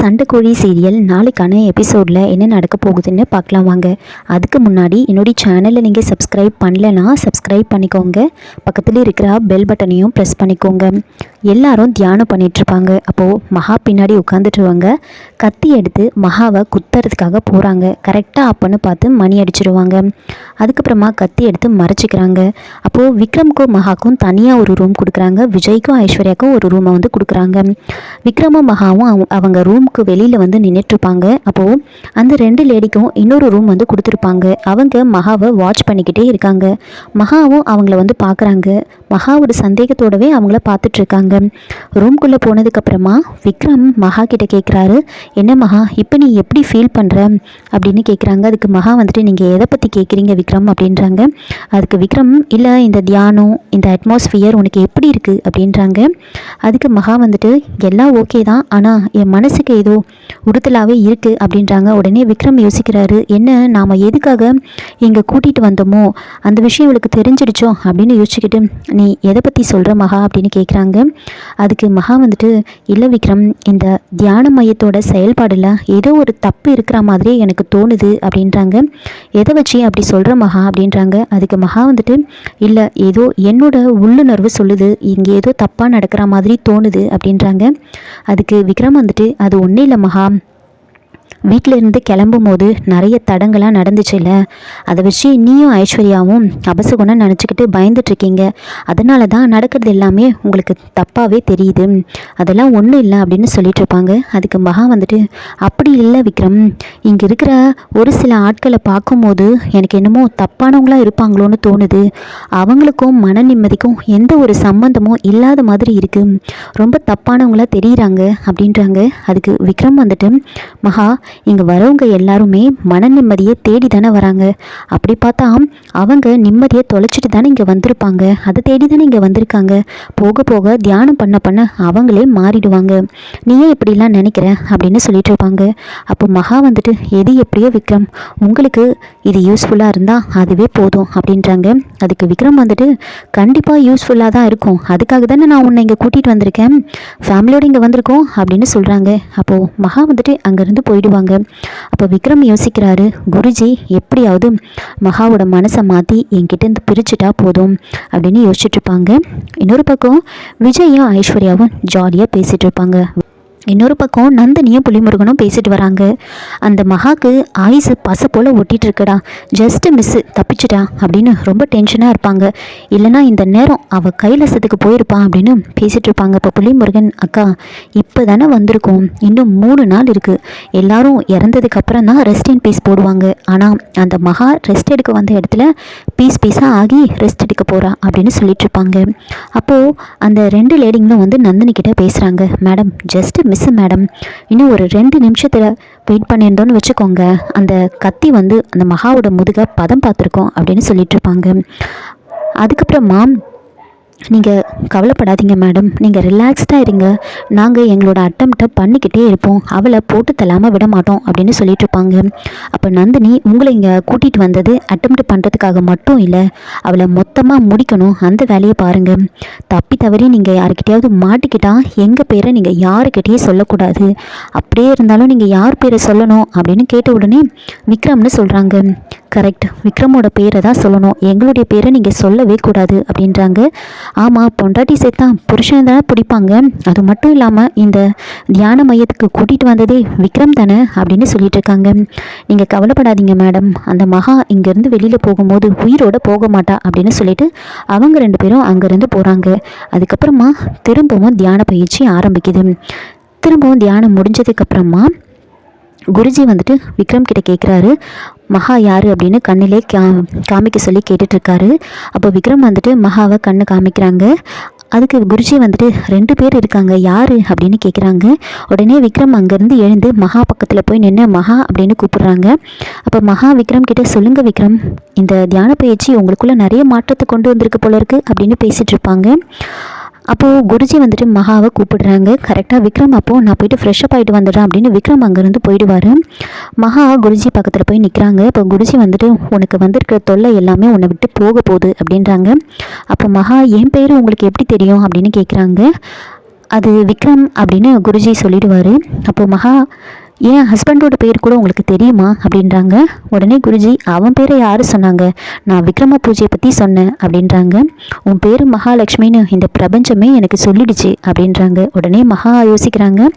சண்டைக்கோழி serial நாளைக்கான எபிசோடில் என்ன நடக்க போகுதுன்னு பார்க்கலாம் வாங்க. அதுக்கு முன்னாடி என்னுடைய சேனலை நீங்கள் சப்ஸ்கிரைப் பண்ணலைன்னா சப்ஸ்கிரைப் பண்ணிக்கோங்க. பக்கத்தில் இருக்கிற பெல் பட்டனையும் ப்ரெஸ் பண்ணிக்கோங்க. எல்லாரும் தியானம் பண்ணிகிட்ருப்பாங்க. அப்போது மகா பின்னாடி உட்காந்துட்டுருவாங்க. கத்தி எடுத்து மகாவை குத்துறதுக்காக போகிறாங்க. கரெக்டாக அப்போன்னு பார்த்து மணி அடிச்சிடுவாங்க. அதுக்கப்புறமா கத்தி எடுத்து மறைச்சிக்கிறாங்க. அப்போது விக்ரமுக்கும் மகாக்கும் தனியாக ஒரு ரூம் கொடுக்குறாங்க. விஜய்க்கும் ஐஸ்வர்யாவுக்கும் ஒரு ரூமை வந்து கொடுக்குறாங்க. விக்ரமும் மகாவும் அவங்க ரூமுக்கு வெளியில் வந்து நின்றுட்டுருப்பாங்க. அப்போது அந்த ரெண்டு லேடிக்கும் இன்னொரு ரூம் வந்து கொடுத்துருப்பாங்க. அவங்க மகாவை வாட்ச் பண்ணிக்கிட்டே இருக்காங்க. மகாவும் அவங்கள வந்து பார்க்குறாங்க. மகாவோட சந்தேகத்தோடவே அவங்கள பார்த்துட்ருக்காங்க. ரூம்குள்ளே போனதுக்கப்புறமா விக்ரம் மகா கிட்ட கேட்குறாரு, என்ன மகா இப்போ நீ எப்படி ஃபீல் பண்ணுற அப்படின்னு கேட்குறாங்க. அதுக்கு மகா வந்துட்டு நீங்கள் எதை பற்றி கேட்குறீங்க விக்ரம் அப்படின்றாங்க. அதுக்கு விக்ரம், இல்லை இந்த தியானம் இந்த அட்மாஸ்ஃபியர் உனக்கு எப்படி இருக்குது அப்படின்றாங்க. அதுக்கு மகா வந்துட்டு எல்லாம் ஓகே தான், ஆனால் என் மனசுக்கு ஏதோ உறுத்தலாகவே இருக்குது அப்படின்றாங்க. உடனே விக்ரம் யோசிக்கிறாரு, என்ன நாம் எதுக்காக இங்கே கூட்டிகிட்டு வந்தோமோ அந்த விஷயம் இவளுக்கு தெரிஞ்சிடுச்சோ அப்படின்னு யோசிச்சுக்கிட்டு, நீ எதை பற்றி சொல்கிற மகா அப்படின்னு கேட்குறாங்க. அதுக்கு மகா வந்துட்டு, இல்லை விக்ரம், இந்த தியான மையத்தோட செயல்பாடில் ஏதோ ஒரு தப்பு இருக்கிற மாதிரியே எனக்கு தோணுது அப்படின்றாங்க. எதை வச்சு அப்படி சொல்கிற மகா அப்படின்றாங்க. அதுக்கு மகா வந்துட்டு, இல்லை ஏதோ என்னோட உள்ளுணர்வு சொல்லுது, இங்கே ஏதோ தப்பாக நடக்கிற மாதிரி தோணுது அப்படின்றாங்க. அதுக்கு விக்ரம் வந்துட்டு, அது ஒன்றும் இல்லை மகா, வீட்டிலேருந்து கிளம்பும் போது நிறைய தடங்களாக நடந்துச்சுல்ல, அதை வச்சு நீயும் ஐஸ்வர்யாவும் அபசகுணம் நினச்சிக்கிட்டு பயந்துட்டுருக்கீங்க. அதனால தான் நடக்கிறது எல்லாமே உங்களுக்கு தப்பாகவே தெரியுது, அதெல்லாம் ஒன்றும் இல்லை அப்படின்னு சொல்லிகிட்ருப்பாங்க. அதுக்கு மகா வந்துட்டு, அப்படி இல்லை விக்ரம், இங்கே இருக்கிற ஒரு சில ஆட்களை பார்க்கும்போது எனக்கு என்னமோ தப்பானவங்களாக இருப்பாங்களோன்னு தோணுது. அவங்களுக்கும் மன நிம்மதிக்கும் எந்த ஒரு சம்மந்தமும் இல்லாத மாதிரி இருக்குது, ரொம்ப தப்பானவங்களாக தெரியுறாங்க அப்படின்றாங்க. அதுக்கு விக்ரம் வந்துட்டு, மகா, இங்கே வரவங்க எல்லாருமே மன நிம்மதியை தேடி தானே வராங்க. அப்படி பார்த்தா அவங்க நிம்மதியை தொலைச்சிட்டு தானே இங்கே வந்திருப்பாங்க, அதை தேடி தானே இங்கே வந்திருக்காங்க. போக போக தியானம் பண்ண பண்ண அவங்களே மாறிடுவாங்க. நீ ஏன் இப்படிலாம் நினைக்கிற அப்படின்னு சொல்லிட்டு இருப்பாங்க. அப்போ மகா வந்துட்டு, எது எப்படியோ விக்ரம், உங்களுக்கு இது யூஸ்ஃபுல்லாக இருந்தால் அதுவே போதும் அப்படின்றாங்க. அதுக்கு விக்ரம் வந்துட்டு, கண்டிப்பாக யூஸ்ஃபுல்லாக தான் இருக்கும், அதுக்காக தானே நான் உன்னை இங்கே கூட்டிகிட்டு வந்திருக்கேன், ஃபேமிலியோடு இங்கே வந்திருக்கோம் அப்படின்னு சொல்கிறாங்க. அப்போது மகா வந்துட்டு அங்கேருந்து போயிடுவாங்க. அப்போ விக்ரம் யோசிக்கிறாரு, குருஜி எப்படியாவது மகாவோட மனசை மாற்றி என்கிட்டேருந்து பிரிச்சுட்டா போதும் அப்படின்னு யோசிச்சுட்டு இருப்பாங்க. இன்னொரு பக்கம் விஜயும் ஐஸ்வர்யாவும் ஜாலியாக பேசிகிட்டு இருப்பாங்க. இன்னொரு பக்கம் நந்தினியும் புலிமுருகனும் பேசிட்டு வராங்க. அந்த மகாக்கு ஆயுசு பசை போல் ஒட்டிகிட்டு இருக்கடா, ஜஸ்ட்டு மிஸ்ஸு தப்பிச்சிட்டா அப்படின்னு ரொம்ப டென்ஷனாக இருப்பாங்க. இல்லைனா இந்த நேரம் அவள் கைலாசத்துக்கு போயிருப்பான் அப்படின்னு பேசிகிட்டு இருப்பாங்க. இப்போ புலிமுருகன், அக்கா இப்போ தானே வந்திருக்கோம், இன்னும் 3 நாள் இருக்குது, எல்லாரும் இறந்ததுக்கப்புறம் தான் ரெஸ்ட் இன் பீஸ் போடுவாங்க. ஆனால் அந்த மகா ரெஸ்ட் எடுக்க வந்த இடத்துல பீஸாக ஆகி ரெஸ்ட் எடுக்க போகிறா அப்படின்னு சொல்லிட்டு இருப்பாங்க. அப்போது அந்த 2 லேடிங்களும் வந்து நந்தினி கிட்டே பேசுகிறாங்க. மேடம், ஜஸ்ட்டு மிஸ் மேடம், இன்னும் ஒரு 2 நிமிஷத்தில் வெயிட் பண்ணியிருந்தோன்னு வச்சுக்கோங்க, அந்த கத்தி வந்து அந்த மகாவோட முதுகை பதம் பார்த்துருக்கோம் அப்படின்னு சொல்லிட்டு இருப்பாங்க. அதுக்கப்புறமா, நீங்கள் கவலைப்படாதீங்க மேடம், நீங்கள் ரிலாக்ஸ்டாக இருங்க, நாங்கள் எங்களோட அட்டம்ப்டை பண்ணிக்கிட்டே இருப்போம், அவளை போட்டு தள்ளாமல் விட மாட்டோம் அப்படின்னு சொல்லிட்டு இருப்பாங்க. அப்போ நந்தினி, உங்களை இங்கே கூட்டிகிட்டு வந்தது அட்டம்ப்ட் பண்ணுறதுக்காக மட்டும் இல்லை, அவளை மொத்தமாக முடிக்கணும், அந்த வேலையை பாருங்கள். தப்பி தவறி நீங்கள் யாருக்கிட்டையாவது மாட்டிக்கிட்டால் எங்கள் பேரை நீங்கள் யாருக்கிட்டேயே சொல்லக்கூடாது, அப்படியே இருந்தாலும் நீங்கள் யார் பேரை சொல்லணும் அப்படின்னு கேட்ட உடனே விக்ரம்னு சொல்கிறாங்க. கரெக்ட், விக்ரமோட பேரை தான் சொல்லணும், எங்களுடைய பேரை நீங்கள் சொல்லவே கூடாது அப்படின்றாங்க. ஆமாம், பொண்டாட்டி சேர்த்தா புருஷன் தானே பிடிப்பாங்க, அது மட்டும் இல்லாமல் இந்த தியான மையத்துக்கு கூட்டிகிட்டு வந்ததே விக்ரம் தானே அப்படின்னு சொல்லிட்டு இருக்காங்க. நீங்கள் கவலைப்படாதீங்க மேடம், அந்த மகா இங்கேருந்து வெளியில் போகும்போது உயிரோடு போக மாட்டா அப்படின்னு சொல்லிட்டு அவங்க 2 பேரும் அங்கேருந்து போகிறாங்க. அதுக்கப்புறமா திரும்பவும் தியான பயிற்சி ஆரம்பிக்குது. திரும்பவும் தியானம் முடிஞ்சதுக்கப்புறமா குருஜி வந்துட்டு விக்ரம் கிட்ட கேட்குறாரு, மகா யார் அப்படின்னு கண்ணிலே காமிக்க சொல்லி கேட்டுட்ருக்காரு. அப்போ விக்ரம் வந்துட்டு மகாவை கண்ணை காமிக்கிறாங்க. அதுக்கு குருஜி வந்துட்டு 2 பேர் இருக்காங்க, யார் அப்படின்னு கேட்குறாங்க. உடனே விக்ரம் அங்கேருந்து எழுந்து மகா பக்கத்தில் போய் நின்று மகா அப்படின்னு கூப்பிடுறாங்க. அப்போ மகா விக்ரம் கிட்டே, சொல்லுங்கள் விக்ரம், இந்த தியான பயிற்சி உங்களுக்குள்ளே நிறைய மாற்றத்தை கொண்டு வந்திருக்கு போல இருக்குது அப்படின்னு பேசிகிட்டு இருப்பாங்க. அப்போது குருஜி வந்துட்டு மகாவை கூப்பிடுறாங்க. கரெக்டாக விக்ரம், அப்போது நான் போய்ட்டு ஃப்ரெஷ்ஷப் ஆகிட்டு வந்துடுறேன் அப்படின்னு விக்ரம் அங்கேருந்து போயிடுவார். மகா குருஜி பக்கத்தில் போய் நிற்கிறாங்க. இப்போ குருஜி வந்துட்டு, உனக்கு வந்திருக்கிற தொல்லை எல்லாமே உன்னை விட்டு போக போகுது அப்படின்றாங்க. அப்போ மகா, என் பேர் உங்களுக்கு எப்படி தெரியும் அப்படின்னு கேட்குறாங்க. அது விக்ரம் அப்படின்னு குருஜி சொல்லிடுவார். அப்போது மகா, என் ஹஸ்பண்டோட பேர் கூட உங்களுக்கு தெரியுமா அப்படின்றாங்க. உடனே குருஜி, அவன் பேரை யார் சொன்னாங்க, நான் விக்ரம பூஜையை பற்றி சொன்னேன் அப்படின்றாங்க. உன் பேர் மகாலட்சுமின்னு இந்த பிரபஞ்சமே எனக்கு சொல்லிடுச்சு அப்படின்றாங்க. உடனே மகா யோசிக்கிறாங்க,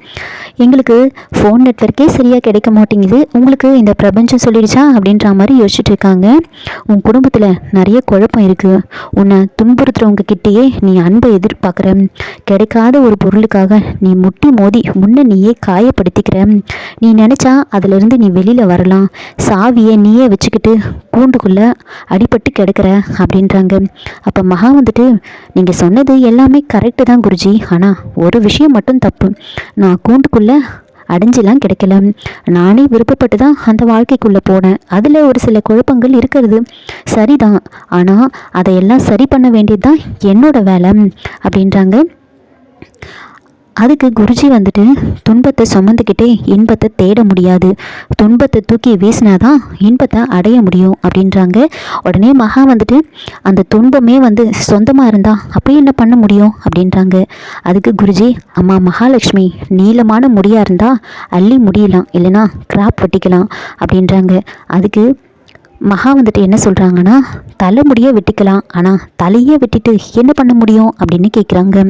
எங்களுக்கு ஃபோன் நெட்வொர்க்கே சரியாக கிடைக்க மாட்டேங்குது, உங்களுக்கு இந்த பிரபஞ்சம் சொல்லிடுச்சா அப்படின்ற மாதிரி யோசிச்சுட்டு இருக்காங்க. உன் குடும்பத்தில் நிறைய குழப்பம் இருக்குது, உன்னை துன்புறுத்துறவங்க கிட்டேயே நீ அன்பை எதிர்பார்க்குற, கிடைக்காத ஒரு பொருளுக்காக நீ முட்டி மோதி முன்ன நீயே காயப்படுத்திக்கிற, நீ நினச்சா அதிலிருந்து நீ வெளியில் வரலாம், சாவியை நீயே வச்சுக்கிட்டு கூண்டுக்குள்ளே அடிபட்டு கிடக்கிற அப்படின்றாங்க. அப்போ மகா வந்துட்டு, நீங்கள் சொன்னது எல்லாமே கரெக்டு தான் குருஜி, ஆனால் ஒரு விஷயம் மட்டும் தப்பு, நான் கூண்டுக்குள்ளே அடைஞ்செல்லாம் கிடைக்கல, நானே விருப்பப்பட்டு தான் அந்த வாழ்க்கைக்குள்ளே போனேன், அதில் ஒரு சில குழப்பங்கள் இருக்கிறது சரிதான், ஆனால் அதையெல்லாம் சரி பண்ண வேண்டியது தான் என்னோட வேலை அப்படின்றாங்க. அதுக்கு குருஜி வந்துட்டு, துன்பத்தை சுமந்துக்கிட்டே இன்பத்தை தேட முடியாது, துன்பத்தை தூக்கி வீசினாதான் இன்பத்தை அடைய முடியும் அப்படின்றாங்க. உடனே மகா வந்துட்டு, அந்த துன்பமே வந்து சொந்தமாக இருந்தால் அப்போ என்ன பண்ண முடியும் அப்படின்றாங்க. அதுக்கு குருஜி, அம்மா மகாலட்சுமி, நீளமான முடியாக இருந்தால் அள்ளி முடியலாம், இல்லைனா கிராப் வெட்டிக்கலாம் அப்படின்றாங்க. அதுக்கு மகா வந்துட்டு என்ன சொல்கிறாங்கன்னா, தலைமுடியை வெட்டிக்கலாம், ஆனால் தலையே வெட்டிட்டு என்ன பண்ண முடியும் அப்படின்னு கேட்குறாங்க.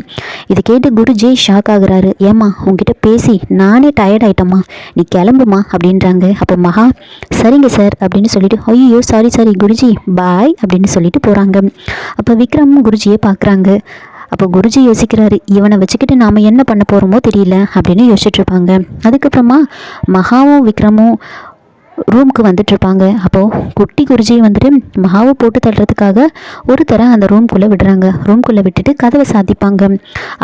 இதை கேட்டு குருஜி ஷாக் ஆகுறாரு. ஏம்மா, உங்ககிட்ட பேசி நானே டயர்ட் ஆகிட்டம்மா, நீ கிளம்புமா அப்படின்றாங்க. அப்போ மகா, சரிங்க சார் அப்படின்னு சொல்லிட்டு, ஐயோ சாரி குருஜி, பாய் அப்படின்னு சொல்லிட்டு போகிறாங்க. அப்போ விக்ரம் குருஜியை பார்க்குறாங்க. அப்போ குருஜி யோசிக்கிறாரு, இவனை வச்சுக்கிட்டு நாம் என்ன பண்ண போகிறோமோ தெரியல அப்படின்னு யோசிச்சுட்டு இருப்பாங்க. அதுக்கப்புறமா மகாவும் விக்ரமும் ரூமுக்கு வந்துட்டுருப்பாங்க. அப்போது குட்டி குருஜி வந்துட்டு மகாவை போட்டு தள்ளுறதுக்காக ஒரு தரம் அந்த ரூம்குள்ளே விடுறாங்க. ரூம்குள்ளே விட்டுட்டு கதவை சாத்திப்பாங்க.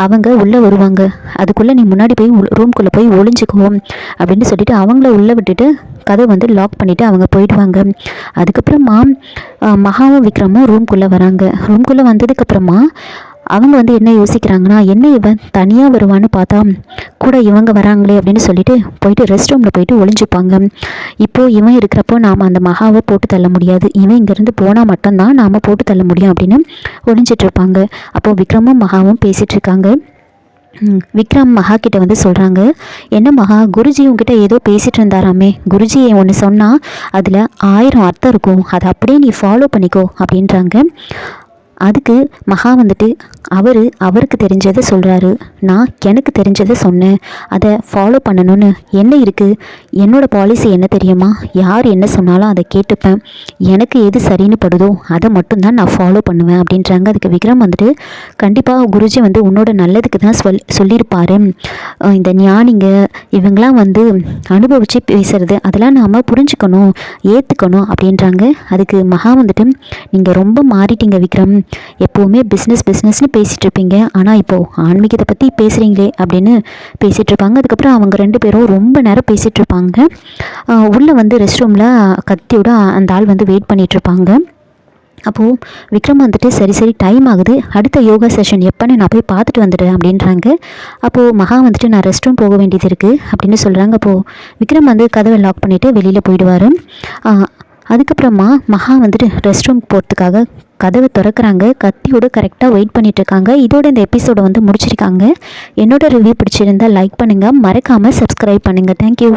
அவங்க உள்ளே வருவாங்க. அதுக்குள்ளே நீ முன்னாடி போய் ரூம்குள்ளே போய் ஒளிஞ்சுக்குவோம் அப்படின்னு சொல்லிட்டு அவங்கள உள்ளே விட்டுட்டு கதை வந்து லாக் பண்ணிவிட்டு அவங்க போயிடுவாங்க. அதுக்கப்புறமா மகாவும் விக்ரமும் ரூம்குள்ளே வராங்க. ரூம்குள்ளே வந்ததுக்கப்புறமா அவங்க வந்து என்ன யோசிக்கிறாங்கன்னா, என்ன இவன் தனியாக வருவான்னு பார்த்தா கூட இவங்க வராங்களே அப்படின்னு சொல்லிட்டு போயிட்டு ரெஸ்ட் ரூமில் போயிட்டு ஒளிஞ்சுப்பாங்க. இப்போது இவன் இருக்கிறப்போ நாம் அந்த மகாவை போட்டு தள்ள முடியாது, இவன் இங்கேருந்து போனால் மட்டும்தான் நாம் போட்டு தள்ள முடியும் அப்படின்னு ஒளிஞ்சிட்ருப்பாங்க. அப்போது விக்ரமும் மகாவும் பேசிகிட்டு இருக்காங்க. விக்ரம் மகா கிட்ட வந்து சொல்கிறாங்க, என்ன மகா, குருஜி உங்ககிட்ட ஏதோ பேசிகிட்டு இருந்தாராமே, குருஜி ஒன்று சொன்னால் அதில் 1000 அர்த்தம் இருக்கும், அதை அப்படியே நீ ஃபாலோ பண்ணிக்கோ அப்படின்றாங்க. அதுக்கு மகா வந்துட்டு அவருக்கு தெரிஞ்சதை சொல்கிறாரு, நான் எனக்கு தெரிஞ்சதை சொன்னேன், அதை ஃபாலோ பண்ணணும்னு என்ன இருக்குது, என்னோடய பாலிசி என்ன தெரியுமா, யார் என்ன சொன்னாலும் அதை கேட்டுப்பேன், எனக்கு எது சரின்னு படுதோ அதை மட்டும்தான் நான் ஃபாலோ பண்ணுவேன் அப்படின்றாங்க. அதுக்கு விக்ரம் வந்துட்டு, கண்டிப்பாக குருஜி வந்து உன்னோட நல்லதுக்கு தான் சொல்லியிருப்பாரு, இந்த ஞானிங்க இவங்களாம் வந்து அனுபவித்து பேசுகிறது அதெல்லாம் நாம் புரிஞ்சுக்கணும், ஏற்றுக்கணும் அப்படின்றாங்க. அதுக்கு மகா வந்துட்டு, நீங்கள் ரொம்ப மாறிட்டீங்க விக்ரம், எப்போவுமே பிஸ்னஸ்னு பேசிகிட்டு இருப்பீங்க, ஆனால் இப்போது ஆன்மீகத்தை பற்றி பேசுகிறீங்களே அப்படின்னு பேசிகிட்டு இருப்பாங்க. அதுக்கப்புறம் அவங்க 2 பேரும் ரொம்ப நேரம் பேசிகிட்டு இருப்பாங்க. உள்ளே வந்து ரெஸ்ட் ரூமில் கத்தியோட அந்த ஆள் வந்து வெயிட் பண்ணிகிட்ருப்பாங்க. அப்போது விக்ரம் வந்துட்டு, சரி டைம் ஆகுது, அடுத்த யோகா செஷன் எப்போன்னு நான் போய் பார்த்துட்டு வந்துடுறேன் அப்படின்றாங்க. அப்போது மகா வந்துட்டு, நான் ரெஸ்ட் ரூம் போக வேண்டியது இருக்குது அப்படின்னு சொல்கிறாங்க. அப்போது விக்ரம் வந்து கதவை லாக் பண்ணிவிட்டு வெளியில் போயிடுவார். அதுக்கப்புறமா மகா வந்துட்டு ரெஸ்ட் ரூம் போகிறதுக்காக கதவை திறக்கிறாங்க. கத்தியோடு கரெக்டாக வெயிட் பண்ணிகிட்ருக்காங்க. இதோட இந்த எபிசோடை வந்து முடிச்சிருக்காங்க. என்னோட ரிவ்யூ பிடிச்சிருந்தால் லைக் பண்ணுங்கள், மறக்காமல் சப்ஸ்கிரைப் பண்ணுங்கள். தேங்க்யூ.